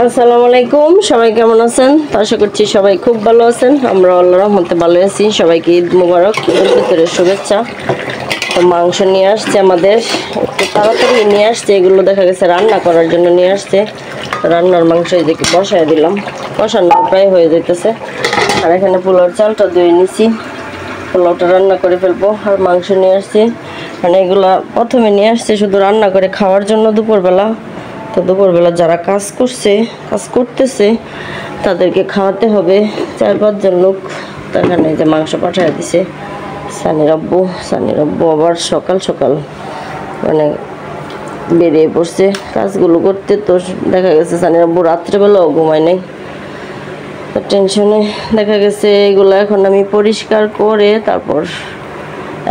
আসসালামু আলাইকুম, সবাই কেমন আছেন? আশা করছি সবাই খুব ভালো আছেন। আমরা আল্লাহর রহমতে ভালো আছি। সবাইকে ঈদ মুবারক, ঈদুল ফিতরের শুভেচ্ছা। তো মাংস নিয়ে আসছে আমাদের, একটু তাড়াতাড়ি নিয়ে আসছে। এগুলো দেখা গেছে রান্না করার জন্য নিয়ে আসছে। রান্নার মাংস এদিকে বসায় দিলাম, কষানো প্রায় হয়ে যেতেছে। আর এখানে পোলাওর চালটা ধুয়ে নিছি, পোলাওটা রান্না করে ফেলবো। আর মাংস নিয়ে আসছি, মানে এগুলা প্রথমে নিয়ে আসছে শুধু রান্না করে খাওয়ার জন্য দুপুরবেলা। তো দুপুরবেলা যারা কাজ করতেছে তাদেরকে খাওয়াতে হবে, 4-5 জন লোক। তাখানে যে মাংস পাঠিয়ে দিছে সানির আব্বু আবার সকাল সকাল মানে বেরিয়ে পড়ছে কাজগুলো করতে। তো দেখা গেছে সানির আব্বু রাত্রেবেলাও ঘুমায় নাই, তো টেনশনে দেখা গেছে এগুলো এখন আমি পরিষ্কার করে তারপর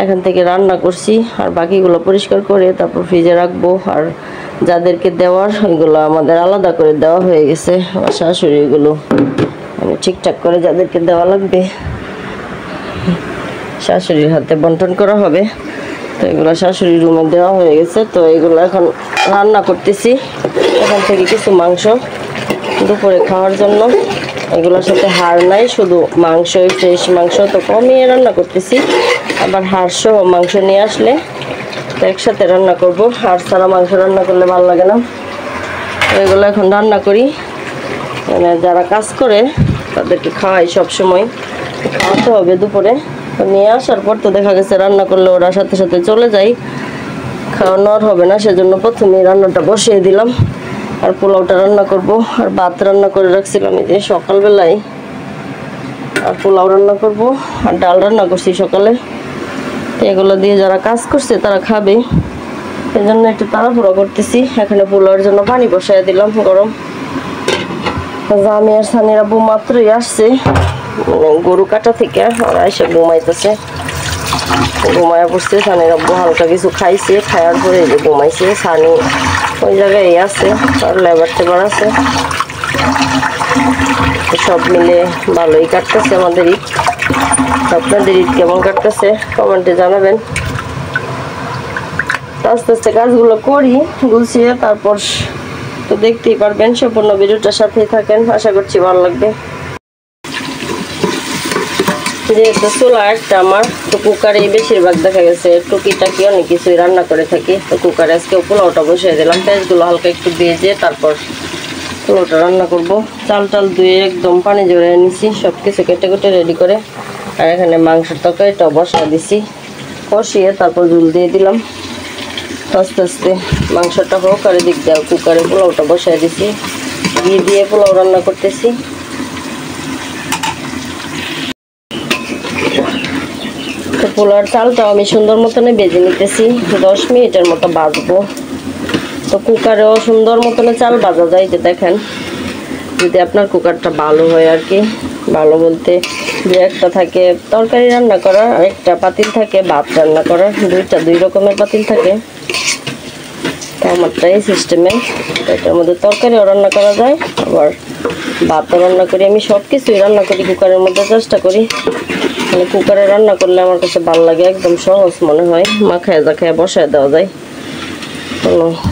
এখান থেকে রান্না করছি। আর বাকিগুলো পরিষ্কার করে তারপর ফ্রিজে রাখবো। আর যাদেরকে দেওয়ার ওইগুলো আমাদের আলাদা করে দেওয়া হয়ে গেছে। আমার শাশুড়িগুলো মানে ঠিকঠাক করে যাদেরকে দেওয়া লাগবে শাশুড়ির হাতে বন্টন করা হবে। তো এগুলো শাশুড়ির রুমে দেওয়া হয়ে গেছে। তো এগুলো এখন রান্না করতেছি। এখান থেকে কিছু মাংস দুপুরে খাওয়ার জন্য, এগুলোর সাথে হাড় নাই, শুধু মাংসই, ফ্রেশ মাংস। তো কমিয়ে রান্না করতেছি। আবার হাড় সহ মাংস নিয়ে আসলে তো একসাথে রান্না করব। হাড় ছাড়া মাংস রান্না করলে ভালো লাগে না। তো এগুলো এখন রান্না করি, মানে যারা কাজ করে তাদেরকে খাওয়াই, সবসময় খাওয়াতে হবে দুপুরে। তো নিয়ে আসার পর তো দেখা গেছে রান্না করলে ওরা সাথে সাথে চলে যায়, খাওয়ানোর হবে না। সেজন্য প্রথমেই রান্নাটা বসিয়ে দিলাম। আর পোলাওটা রান্না করব। আর ভাত রান্না করে রাখছিলাম এই যে সকালবেলায়। আর পোলাও রান্না করব, আর ডাল রান্না করছি সকালে। তো এগুলো দিয়ে যারা কাজ করছে তারা খাবে, এই জন্য একটু তাড়াহুড়ো করতেছি। এখানে পোলাওর জন্য পানি বসাই দিলাম গরম। আমি আর সানির আব্বু মাত্রই আসছে গরু কাটা থেকে, ওরা এসে ঘুমাইতেছে, ঘুমায় পড়ছে। সানির আব্বু হালকা কিছু খাইছে, খাওয়ার পরে যে ঘুমাইছে। সানি ওই জায়গায় আছে, আর লেবার টেবার আছে। সব মিলে ভালোই কাটতেছে আমাদের ঈদ। আপনাদের ঈদ কেমন কাটতেছে কমেন্টে জানাবেন। আস্তে আস্তে কাজগুলো করি গুছিয়ে, তারপর তো দেখতেই পারবেন। সম্পূর্ণ ভিডিওটার সাথেই থাকেন, আশা করছি ভালো লাগবে। যেহেতু চুলা একটা আমার, তো কুকারে বেশিরভাগ দেখা গেছে টুকিটাকি অনেক কিছুই রান্না করে থাকি। তো কুকারে আজকে পোলাওটা বসিয়ে দিলাম, পেঁয়াজগুলো হালকা একটু ভেজে তারপর পোলাওটা রান্না করব। চাল ধুয়ে একদম পানি জড়িয়ে নিছি, সব কিছু কেটে কেটে রেডি করে। আর এখানে মাংসের তরকারিটাও বসিয়ে দিছি, কষিয়ে তারপর ঝুল দিয়ে দিলাম। আস্তে আস্তে মাংসটা হোক, আর এদিক দিয়ে কুকারে পোলাওটা বসিয়ে দিছি। ঘি দিয়ে পোলাও রান্না করতেছি। তো পোলাওর চালটাও আমি সুন্দর মতনে বেজে নিতেছি, 10 মিনিটের মতো ভাজবো। তো কুকারেও সুন্দর মতনে চাল ভাজা যায়, যে দেখেন, যদি আপনার কুকারটা ভালো হয় আর কি। ভালো বলতে যে একটা থাকে তরকারি রান্না করার, আর একটা পাতিল থাকে ভাত রান্না করার, দুই রকমের পাতিল থাকে। তো আমারটা এই সিস্টেমে, এটার মধ্যে তরকারিও রান্না করা যায়, আবার ভাতও রান্না করি। আমি সব কিছুই রান্না করি কুকারের মধ্যে, চেষ্টা করি। মানে কুকারে রান্না করলে আমার কাছে ভালো লাগে, একদম সহজ মনে হয়, মাখায় জাখায় বসায় দেওয়া যায়।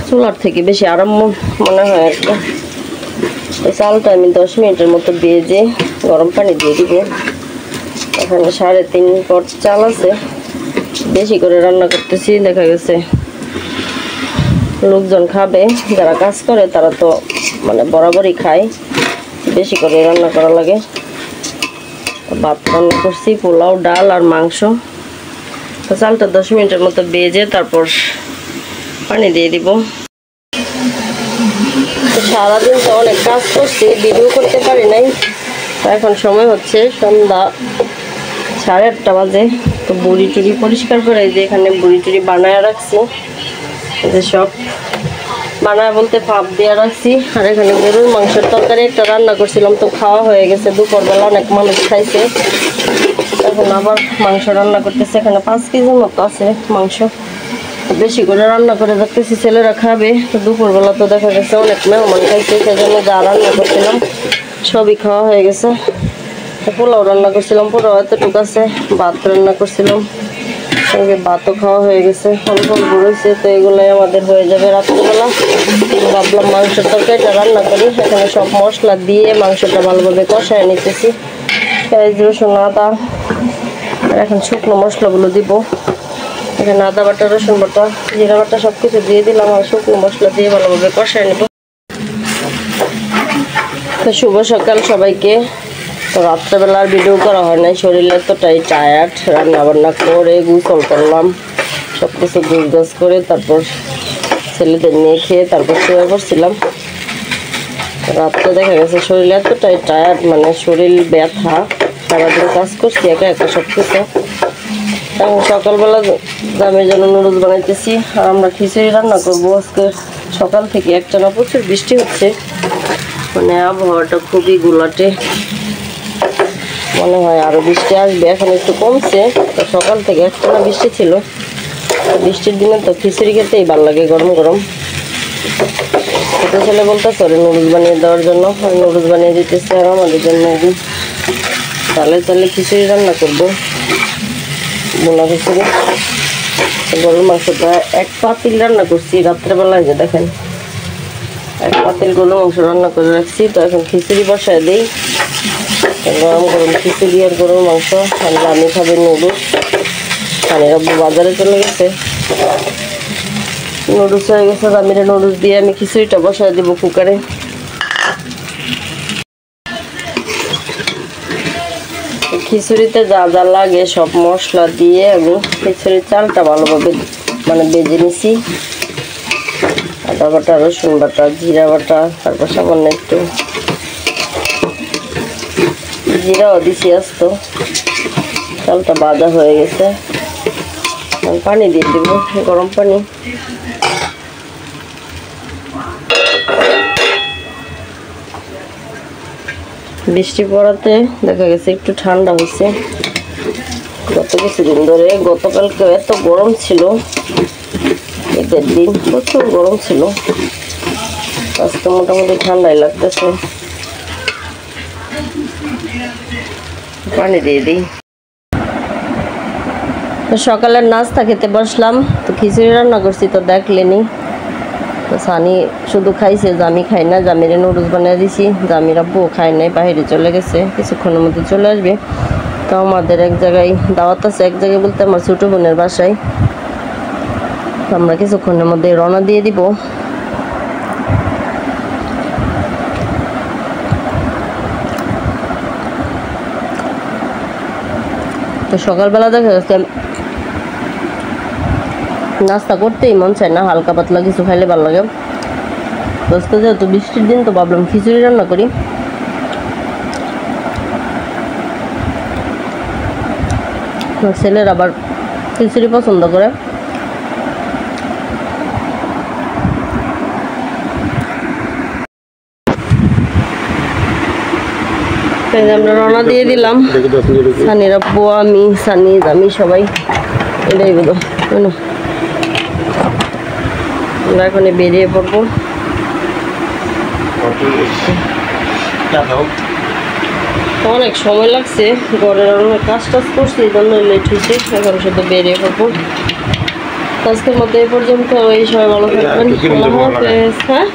চুলার থেকে বেশি আরাম মনে হয় আর কি। এই চালটা আমি 10 মিনিটের মতো ভেজে গরম পানি দিয়ে দিব। এখানে 3.5 পট চাল আছে, বেশি করে রান্না করতেছি। দেখা গেছে লোকজন খাবে, যারা কাজ করে তারা তো মানে বরাবরই খায়, বেশি করে রান্না করা লাগে। ভাত রান্না করছি, পোলাও, ডাল আর মাংস। তো চালটা 10 মিনিটের মতো ভেজে তারপর পানি দিয়ে দিব। সারাদিন তো অনেক কাজ করছি, ভিডিও করতে পারি নাই। এখন সময় হচ্ছে সন্ধ্যা 8:30 বাজে। তো বুড়ি টুড়ি পরিষ্কার করে যে এখানে বুড়ি টুড়ি বানায় রাখছি, যে সব বানায় বলতে ভাপ দিয়ে রাখছি। আর এখানে গরুর মাংসের তরকারি একটা রান্না করছিলাম, তো খাওয়া হয়ে গেছে দুপুরবেলা, অনেক মানুষ খাইছে। এখন আবার মাংস রান্না করতেছে। এখানে 5 কেজির মতো আছে মাংস, বেশি করে রান্না করে রাখতেছি, ছেলেরা খাবে। তো দুপুরবেলা তো দেখা গেছে অনেক মেহমান খাইছে, সেজন্য যা রান্না করছিলাম সবই খাওয়া হয়ে গেছে। পোলাও রান্না করছিলাম, পোলাও এতটুকু আছে। ভাত রান্না করছিলাম, সঙ্গে ভাতও খাওয়া হয়ে গেছে, অল্প অল্প রয়েছে, তো এগুলাই আমাদের হয়ে যাবে রাত্রেবেলা। ভাবলাম মাংসের তরকারিটা রান্না করি। এখানে সব মশলা দিয়ে মাংসটা ভালোভাবে কষায় নিতেছি, পেঁয়াজ রসুন আদা, আর এখন শুকনো মশলাগুলো দিব। এখানে আদা বাটা, রসুন বাটা, জিরা বাটা সব কিছু দিয়ে দিলাম, আর শুকনো মশলা দিয়ে ভালোভাবে কষায় নেব। তো শুভ সকাল সবাইকে। তো রাত্রেবেলা আর ভিডিও করা হয় নাই, শরীরে এতটাই টায়ার্ড। রান্না বান্না করে গোসল করলাম, সব কিছু গুছগাছ করে তারপর ছেলেদের নিয়ে খেয়ে তারপর শুয়ে পড়ছিলাম। রাত্রে দেখা গেছে শরীরে এতটাই টায়ার্ড, মানে শরীর ব্যথা, সারাদিন কাজ করছি একা একা সব কিছু। এখন সকালবেলা জামের জন্য নুডলস বানাইতেছি, আর আমরা খিচুড়ি রান্না করবো। আজকে সকাল থেকে একটানা প্রচুর বৃষ্টি হচ্ছে, মানে আবহাওয়াটা খুবই ঘোলাটে, মনে হয় আরো বৃষ্টি আসবে। এখন একটু কমছে, তো সকাল থেকে একটানা বৃষ্টি ছিল। বৃষ্টির দিনে তো খিচুড়ি খেতেই ভালো লাগে গরম গরম। ছোট ছেলে বলতেছে নুডলস বানিয়ে দেওয়ার জন্য, আর নুডলস বানিয়ে দিতেছে। আর আমাদের জন্য চালে চালে খিচুড়ি রান্না করবো, বোনা খিচুড়ি। গরুর মাংসটা এক পাতিল রান্না করছি রাত্রেবেলায়, যে দেখেন এক পাতিল গরুর মাংস রান্না করে রাখছি। তো এখন খিচুড়ি বসায় দিই, গরম গরম খিচুড়ি আর গরুর মাংস। আর আমি খাবে নুডলস। খানির আব্বু বাজারে চলে গেছে, নুডলস হয়ে গেছে। জামিরে নুডলস দিয়ে আমি খিচুড়িটা বসায় দিব কুকারে। খিচুড়িতে যা যা লাগে সব মশলা দিয়ে আমি খিচুড়ির চালটা ভালোভাবে মানে বেজে নিছি। আদা বাটা, রসুন বাটা, জিরা বাটা, তারপর সামান্য একটু জিরাও দিছি আস্ত। চালটা ভাজা হয়ে গেছে, পানি দিয়ে দিব, গরম পানি। বৃষ্টি পড়াতে দেখা গেছে একটু ঠান্ডা হয়েছে। গত কিছুদিন ধরে, গতকালকে এত গরম ছিল, ঈদের দিন প্রচুর গরম ছিল। আজকে মোটামুটি ঠান্ডাই লাগতেছে। পানি দিয়ে দিই। তো সকালের নাস্তা খেতে বসলাম, তো খিচুড়ি রান্না করছি তো দেখলেনি। তো সানি শুধু খাইছে, জামি খাই না। জামিরে নুডলস বানিয়ে দিছি, জামির আব্বু খায় নাই, বাইরে চলে গেছে, কিছুক্ষণের মধ্যে চলে আসবে। তো আমাদের এক জায়গায় দাওয়াত আছে, এক জায়গায় বলতে আমার ছোটো বোনের বাসায়। তো আমরা কিছুক্ষণের মধ্যে রওনা দিয়ে দিব। তো সকালবেলা দেখা যাচ্ছে নাস্তা করতেই মন চায় না, হালকা পাতলা কিছু খাইলে ভালো লাগে। আজকে যেহেতু বৃষ্টির দিন, তো ভাবলাম খিচুড়ি রান্না করি। ছেলের আবার খিচুড়ি পছন্দ করে। আমরা রওনা দিয়ে দিলাম, সানির আব্বু, আমি, সানি, আমি সবাই। এটাই বলো, আমরা এখন বেরিয়ে পড়বো। অনেক সময় লাগছে, ঘরের অনেক কাজ টাজ করছি, এই জন্য লেট হয়েছে। এখন শুধু বেরিয়ে পড়বো। আজকের মতো এই পর্যন্ত। এই সবাই ভালো থাকবেন। আল্লাহ হাফেজ। হ্যাঁ।